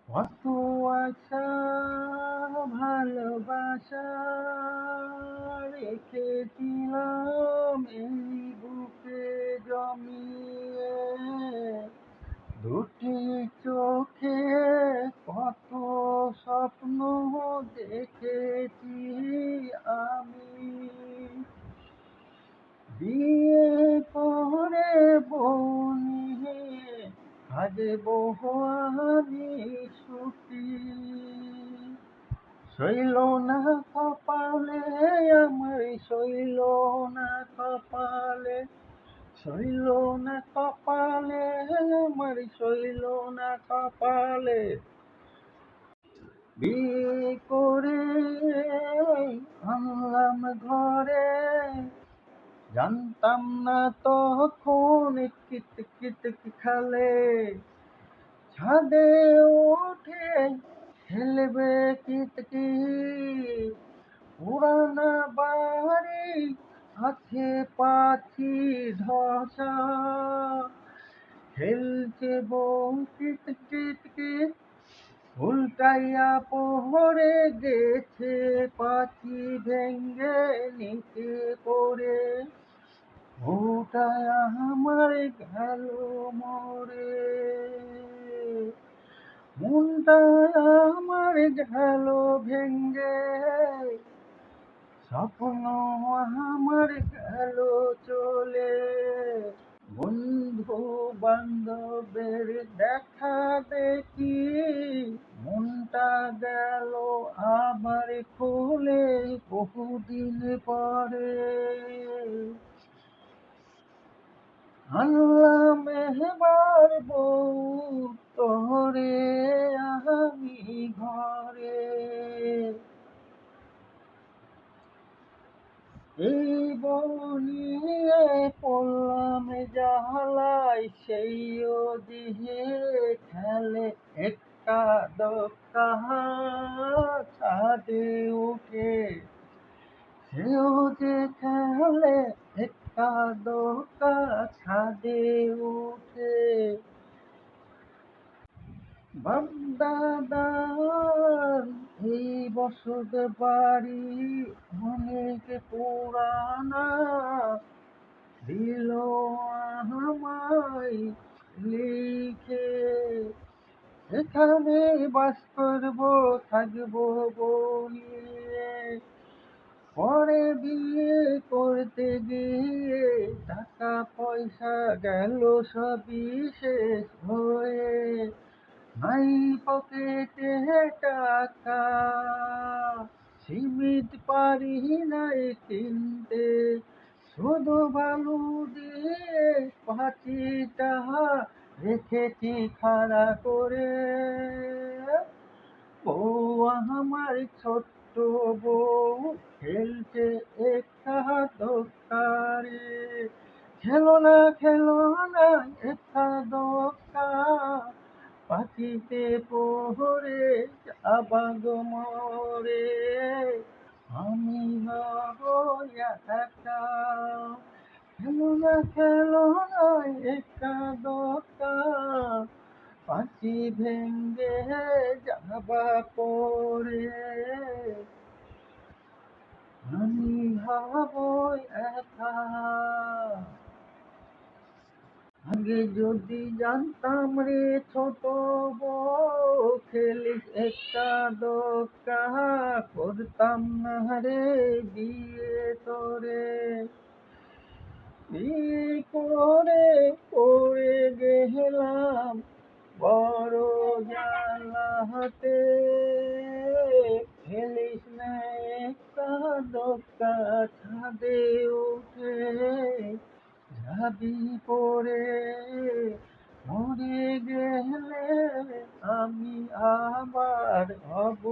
কত আশা ভালোবাসা রেখেছিলাম এই বুকে জমিয়ে, দুটি চোখে কত স্বপ্ন দেখেছি আমি। বিয়ে করে বউ নিয়ে সাজবো আমি সুখী। সইল না কপালে আমার, সইল না কপালে, সইল না কপালে আমার, সইল না কপালে। বিয়ে করে আনলাম ঘরে, জানতাম না তখন কিত কিত খালে। ছাদে উঠে খেলবে কিতকিত, পুরানা বাড়ি আছে পাখি ধসা, খেলছে বউ কিত, উল্টাইয়া পড়ে গেছে পাখি ভেঙ্গে নিচে পড়ে। ওটা আমার গেল মরে, মনটা আমার গেল ভেঙ্গে, স্বপ্ন আমার গেল চলে। বন্ধু বান্ধবের দেখা দেখি মনটা গেল আবার খুলে বহুদিন পরে। আনলাম এবার বউ তোরে আমি ঘরে, এই বউ নিয়ে পড়লাম জালায়, সেইও দিহে খেলে এক্কা দোক্কা ছাদে উঠে, সেও যে খেলে এক্কা দোক্কা ছাদে উঠে। বাপ-দাদার এই বসত বাড়ি অনেক পুরানা, দিল আমায় লিখে। এখানে বাস করবো থাকবো বলিয়ে, পরে বিয়ে করতে গিয়ে টাকা পয়সা গেল সবই শেষ হয়ে। নাই পকেটে টাকা, সিমেন্ট পারি নাই কিনতে, শুধু বালু দিয়ে পাঁচিটা রেখেছি খাড়া করে। বউ আমার ছোট্ট বউ খেলছে একা দোকারে, খেলো না একা দোকা, পাখিতে পড়ে আবাগ মরে। আমি হব একা, খেলো না একা দোকা, পাখি ভেঙ্গে যাবা পড়ে। আমি হব একা। আগে যদি জানতাম রে ছোট বউ খেলিস একা দোকা, করতাম না রে বিয়ে তোরে। বিয়ে করে পড়ে গেলাম বড় জ্বালাতে, খেলিস না একা দোকা ছাদে উঠে, যাবি পড়ে। মরে গেলে আমি আবার হব